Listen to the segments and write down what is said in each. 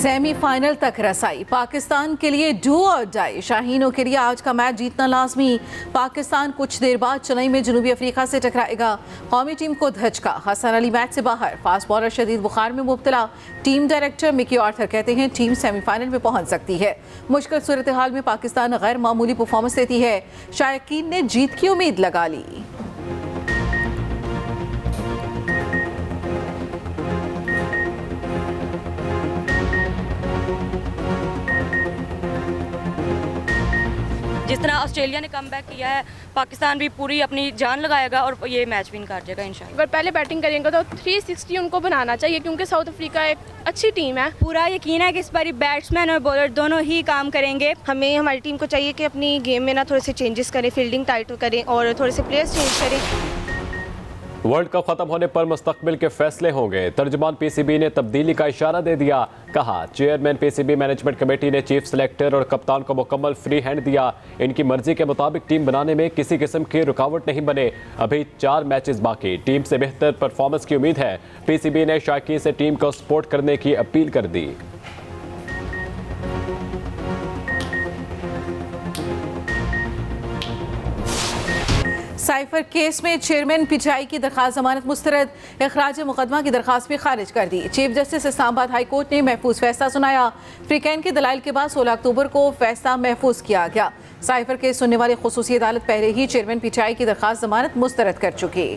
Semifinal तक रसाई पाकिस्तान के लिए डू और डाई। शाहीनों के लिए आज का मैच जीतना लाजमी। पाकिस्तान कुछ देर बाद चेन्नई में जनूबी अफ्रीका से टकराएगा। कौमी टीम को धचका, हसन अली मैच से बाहर। फास्ट बॉलर शदीद बुखार में मुब्तला। टीम डायरेक्टर मिकी आर्थर कहते हैं टीम सेमीफाइनल में पहुंच सकती है। मुश्किल सूरत हाल में पाकिस्तान गैर मामूली परफॉर्मेंस देती है। शायकीन ने जीत की उम्मीद लगा ली। जिस तरह ऑस्ट्रेलिया ने कमबैक किया है, पाकिस्तान भी पूरी अपनी जान लगाएगा और ये मैच विन कर जाएगा इंशाल्लाह। अगर पहले बैटिंग करेंगे तो 360 उनको बनाना चाहिए, क्योंकि साउथ अफ्रीका एक अच्छी टीम है। पूरा यकीन है कि इस बारी बैट्समैन और बॉलर दोनों ही काम करेंगे। हमें हमारी टीम को चाहिए कि अपनी गेम में ना थोड़े से चेंजेस करें, फील्डिंग टाइट करें और थोड़े से प्लेयर्स चेंज करें। वर्ल्ड कप खत्म होने पर मुस्तकबिल के फैसले होंगे। तर्जुमान पीसीबी ने तब्दीली का इशारा दे दिया। कहा चेयरमैन पीसीबी मैनेजमेंट कमेटी ने चीफ सेलेक्टर और कप्तान को मुकम्मल फ्री हैंड दिया। इनकी मर्जी के मुताबिक टीम बनाने में किसी किस्म की रुकावट नहीं बने। अभी 4 मैचेस बाकी, टीम से बेहतर परफॉर्मेंस की उम्मीद है। पीसीबी ने शायकीन से टीम को सपोर्ट करने की अपील कर दी। साइफर केस में चेयरमैन पिचाई की दरखास्त जमानत मुस्तरद। इखराज मुकदमा की दरखास्त भी खारिज कर दी। Chief justice Islamabad high court ने महफूज फैसला सुनाया। फ्रीकैन के दलाइल के बाद 16 अक्टूबर को फैसला महफूज किया गया। साइफर केस सुनने वाली खुसूसी अदालत पहले ही चेयरमैन पिचाई की दरखास्त जमानत मुस्तरद कर चुकी।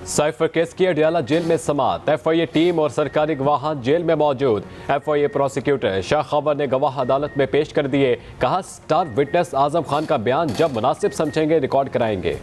साइफर केस की अडियाला जेल में समात। एफआईए टीम और सरकारी गवाह जेल में मौजूद। एफआईए प्रोसिक्यूटर शाह खबर ने गवाह अदालत में पेश कर दिए। कहा स्टार विटनेस आजम खान का बयान जब मुनासिब समझेंगे रिकॉर्ड कराएंगे।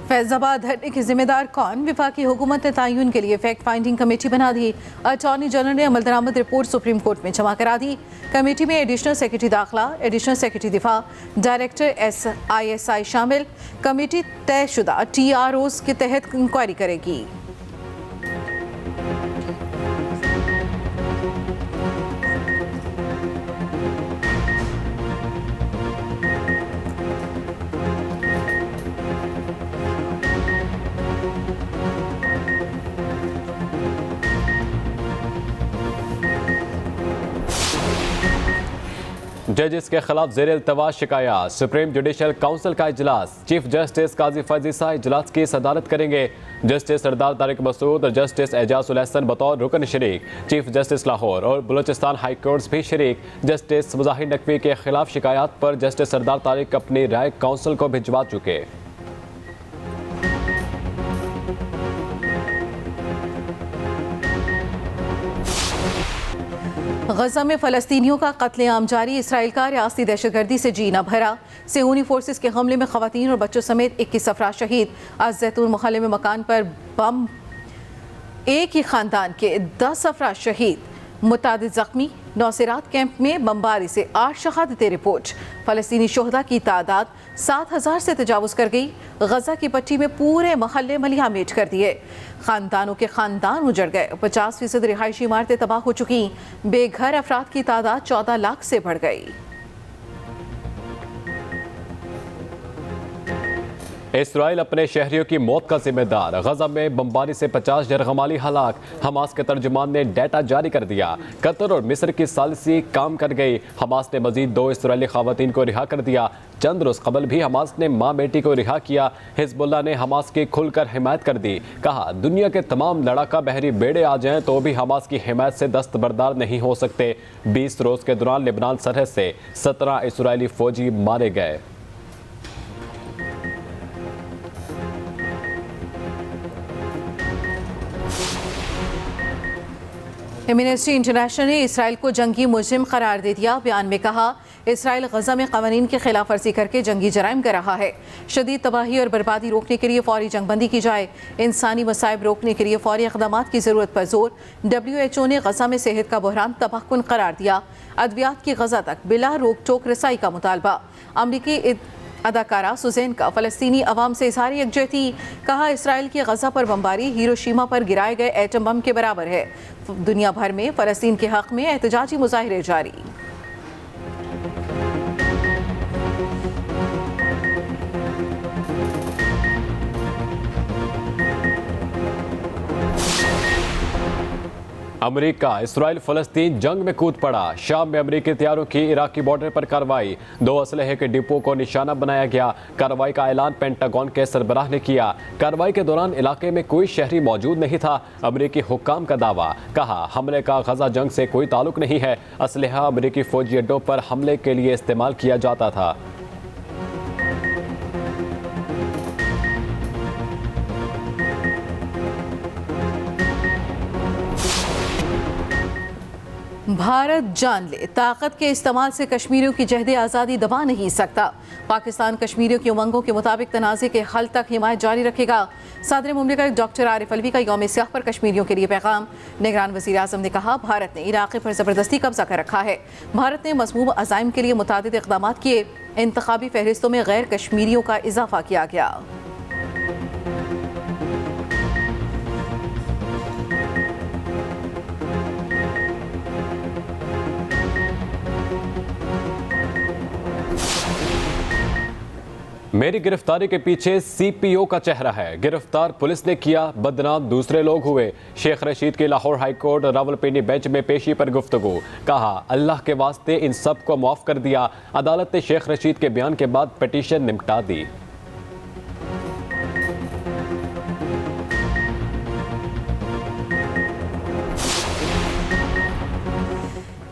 फैजाबाद धरने की जिम्मेदार कौन? विफाकी हुकूमत ने तयन के लिए फैक्ट फाइंडिंग कमेटी बना दी। अटॉर्नी जनरल ने अमल दरामद रिपोर्ट सुप्रीम कोर्ट में जमा करा दी। कमेटी में एडिशनल सेक्रेटरी दाखिला, एडिशनल सेक्रेटरी दिफा, डायरेक्टर SISI शामिल। कमेटी तयशुदा TROs के तहत इंक्वायरी करेगी। जजेस के खिलाफ जेर इल्तवा शिकायत। सुप्रीम जुडिशल काउंसिल का इजलास। चीफ जस्टिस काजी फजीसा इजलास की सदारत करेंगे। जस्टिस सरदार तारिक मसूद और जस्टिस एजाज उल हसन बतौर रुकन शरीक। चीफ जस्टिस लाहौर और बलूचिस्तान हाई कोर्ट्स भी शरीक। जस्टिस मुजाहिर नकवी के खिलाफ शिकायत पर जस्टिस सरदार तारिक अपनी राय काउंसिल को भिजवा चुके। गजा में फलस्तीनियों का कत्लेआम जारी। इसराइल का रियासती दहशतगर्दी से जीना भरा। सेहूनी फोर्सेस के हमले में खवातीन और बच्चों समेत 21 अफराद शहीद। आज जैतून मोहल्ले में मकान पर बम, एक ही खानदान के 10 अफराद शहीद, मुतादिद जख्मी। नौसेरात कैंप में बमबारी से 8 शहादतें रिपोर्ट। फलस्तीनी शोहदा की तादाद 7000 से तजावुज़ कर गई। गजा की पट्टी में पूरे महल्ले मलियामेट कर दिए। खानदानों के खानदान उजड़ गए। 50% रिहायशी इमारतें तबाह हो चुकी। बेघर अफराद की तादाद 14 लाख से बढ़ गई। इसराइल अपने शहरियों की मौत का जिम्मेदार। गजा में बमबारी से 50 यरगमाली हलाक। हमास के तर्जुमान ने डेटा जारी कर दिया। कतर और मिस्र की सालिसी काम कर गई। हमास ने मजीद 2 इसराइली खवातीन को रिहा कर दिया। चंद रोज कबल भी हमास ने माँ बेटी को रिहा किया। हिजबुल्लाह ने हमास की खुलकर हिमायत कर दी। कहा दुनिया के तमाम लड़ाका बहरी बेड़े आ जाएं तो भी हमास की हिमायत से दस्तबरदार नहीं हो सकते। 20 रोज के दौरान लेबनान सरहद से 17 इसराइली फौजी मारे गए। एमनेस्टी इंटरनेशनल ने इसराइल को जंगी मुजरिम करार दे दिया। बयान में कहा इसराइल गजा में कवानीन की खिलाफ वर्जी करके जंगी जराइम कर रहा है। शदीद तबाही और बर्बादी रोकने के लिए फौरी जंगबंदी की जाए। इंसानी मसाइब रोकने के लिए फौरी इक़दाम की ज़रूरत पर जोर। WHO ने गजा में सेहत का बहरान तबाहकुन करार दिया। अद्वियात की गजा तक बिला रोक टोक रसाई का मुतालबा। अमरीकी अदाकारा सुजैन का फ़लस्तीनी अवाम से इज़हार यकजहती, कहा इसराइल की गज़ा पर बमबारी हिरोशिमा पर गिराए गए एटम बम के बराबर है। दुनिया भर में फ़लस्तीन के हक़ में एहतजाजी मुज़ाहिरे जारी। अमेरिका इसराइल फ़लस्तीन जंग में कूद पड़ा। शाम में अमेरिकी तैयारों की इराकी बॉर्डर पर कार्रवाई, 2 असलहे के डिपो को निशाना बनाया गया। कार्रवाई का ऐलान पेंटागन के सरबराह ने किया। कार्रवाई के दौरान इलाके में कोई शहरी मौजूद नहीं था। अमेरिकी हुक्काम का दावा, कहा हमले का गजा जंग से कोई ताल्लुक नहीं है। असलहा अमेरिकी फौजी अड्डों पर हमले के लिए इस्तेमाल किया जाता था। भारत जान ले, ताकत के इस्तेमाल से कश्मीरियों की जहद आज़ादी दबा नहीं सकता। पाकिस्तान कश्मीरियों की उमंगों के मुताबिक तनाज़े के हल तक हिमायत जारी रखेगा। सदर मुमलिकत डॉक्टर आरिफ अलवी का यौम सियाह पर कश्मीरियों के लिए पैगाम। निगरान वज़ीर आज़म ने कहा भारत ने इलाके पर ज़बरदस्ती कब्जा कर रखा है। भारत ने मज़मूम अज़ाइम के लिए मुतादिद इक़दाम किए। इंतखाबी फहरिस्तों में गैर कश्मीरियों का इजाफा किया गया। मेरी गिरफ्तारी के पीछे CPO का चेहरा है। गिरफ्तार पुलिस ने किया, बदनाम दूसरे लोग हुए। शेख रशीद की लाहौर हाईकोर्ट रावलपिंडी बेंच में पेशी पर गुफ्तगू, कहा अल्लाह के वास्ते इन सब को माफ कर दिया। अदालत ने शेख रशीद के बयान के बाद पिटीशन निपटा दी।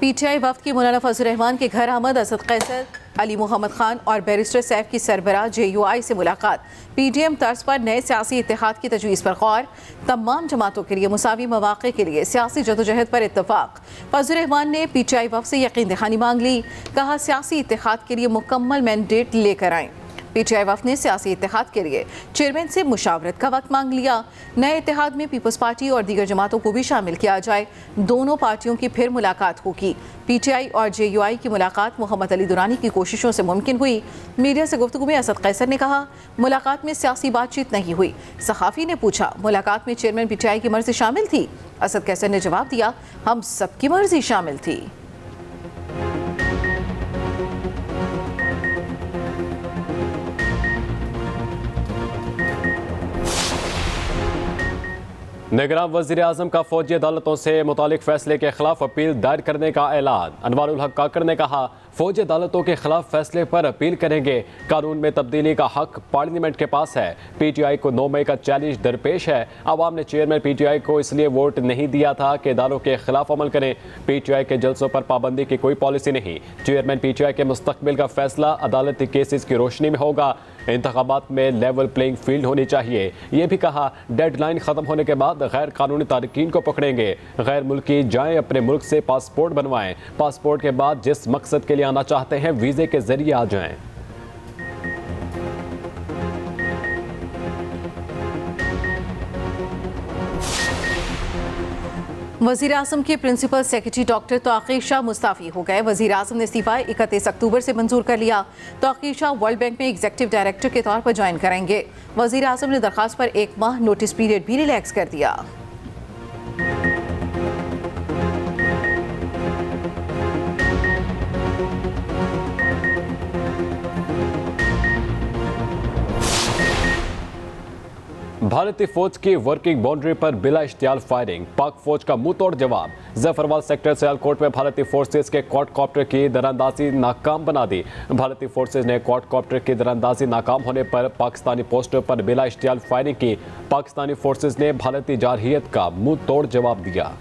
PTI वफ्द की मौलाना फजल रहमान के घर आमद। असद कैसर, अली मोहम्मद खान और बैरिस्टर सैफ की सरबराह JUI से मुलाकात। PDM तर्ज पर नए सियासी इत्तेहाद की तजवीज़ पर गौर। तमाम जमातों के लिए मुसावी मौक़े के लिए सियासी जदोजहद पर इत्तफाक। फजल रहमान ने PTI वफ्द से यकीन दहानी मांग ली, कहा सियासी इत्तेहाद के लिए मुकम्मल मैंडेट लेकर आएँ। PTI वफ्द ने सियासी इत्तेहाद के लिए चेयरमैन से मुशावरत का वक्त मांग लिया। नए इत्तेहाद में पीपल्स पार्टी और दीगर जमातों को भी शामिल किया जाए। दोनों पार्टियों की फिर मुलाकात होगी। PTI और JUI की मुलाकात मोहम्मद अली दुरानी की कोशिशों से मुमकिन हुई। मीडिया से गुफ्तगू में असद कैसर ने कहा मुलाकात में सियासी बातचीत नहीं हुई। सहाफ़ी ने पूछा मुलाकात में चेयरमैन PTI की मर्जी शामिल थी? असद कैसर ने जवाब दिया हम सबकी मर्जी शामिल थी। निगरान वज़ीर आज़म का फौजी अदालतों से मुतालिक फैसले के खिलाफ अपील दायर करने का ऐलान। अनवारुल हक काकड़ ने कहा फौजी अदालतों के खिलाफ फैसले पर अपील करेंगे। कानून में तब्दीली का हक पार्लियामेंट के पास है। PTI को 9 मई का चैलेंज दरपेश है। अवाम ने चेयरमैन PTI को इसलिए वोट नहीं दिया था कि इदारों के खिलाफ अमल करें। PTI के जलसों पर पाबंदी की कोई पॉलिसी नहीं। चेयरमैन PTI के मुस्तकबिल का फैसला अदालती केसेस की रोशनी में होगा। इंतखाबात में लेवल प्लेइंग फील्ड होनी चाहिए। ये भी कहा डेडलाइन ख़त्म होने के बाद गैर कानूनी तारकीन को पकड़ेंगे। गैर मुल्की जाएं, अपने मुल्क से पासपोर्ट बनवाएं। पासपोर्ट के बाद जिस मकसद के लिए आना चाहते हैं वीज़े के जरिए आ जाएं। वज़ीर आज़म के principal secretary doctor Tauqir Shah मुस्ताफ़ी हो गए। वज़ीर आज़म ने इस्तीफ़ा 31 अक्टूबर से मंजूर कर लिया। तौक़ीर शाह वर्ल्ड बैंक में एग्जीक्यूटिव डायरेक्टर के तौर पर ज्वाइन करेंगे। वज़ीर आज़म ने दरख्वास्त पर 1 माह नोटिस पीरियड भी रिलैक्स कर दिया। भारतीय फौज की वर्किंग बाउंड्री पर बिला इश्तियाल फायरिंग, पाक फौज का मुंह तोड़ जवाब। जफरवाल सेक्टर सियालकोट में भारतीय फोर्सेज के क्वाडकॉप्टर की दरअंदाजी नाकाम बना दी। भारतीय फोर्सेज ने क्वाडकॉप्टर की दरअंदाजी नाकाम होने पर पाकिस्तानी पोस्टों पर बिला इश्तियाल फायरिंग की। पाकिस्तानी फोर्सेज ने भारतीय जारहियत का मुंह तोड़ जवाब दिया।